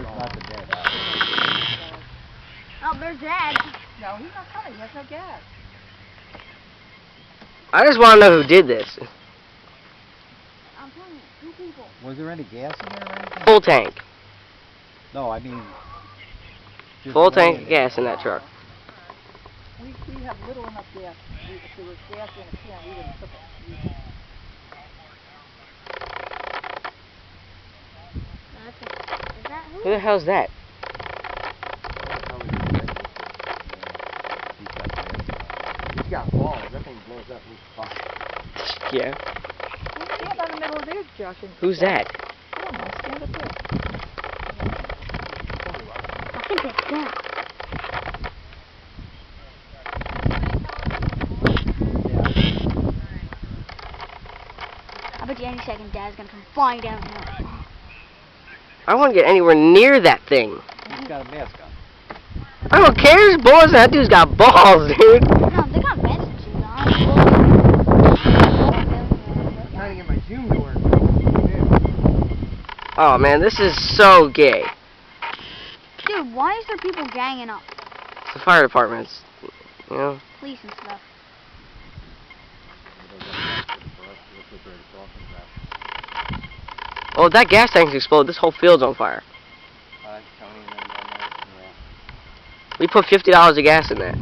not the dead. Oh, there's Dad. No, he's not coming. He has no gas. I just want to know who did this. I'm telling you, 2 people. Was there any gas in there or anything? Full tank. No, I mean... just Full tank laying of there. gas in that truck. We have little enough gas. If there was gas in a can, we would have took it. Is that Who the hell's that? He's got balls. That thing blows up with fire. Yeah. Stand on the middle of there, Josh. And Who's that? I don't know. Stand up there. I think it's Dad. I bet you any second Dad's gonna come flying down here. I want to get anywhere near that thing. He's got a mask on. I don't care. There's balls. That dude's got balls, dude. No, they got medicine shoes on. I'm trying to get my Zoom to work. Oh man, this is so gay. Dude, why is there people ganging up? It's the fire department's, you know. Police and stuff. Oh, that gas tank's exploded. This whole field's on fire. Tony and them down there. Yeah. We put $50 of gas in that.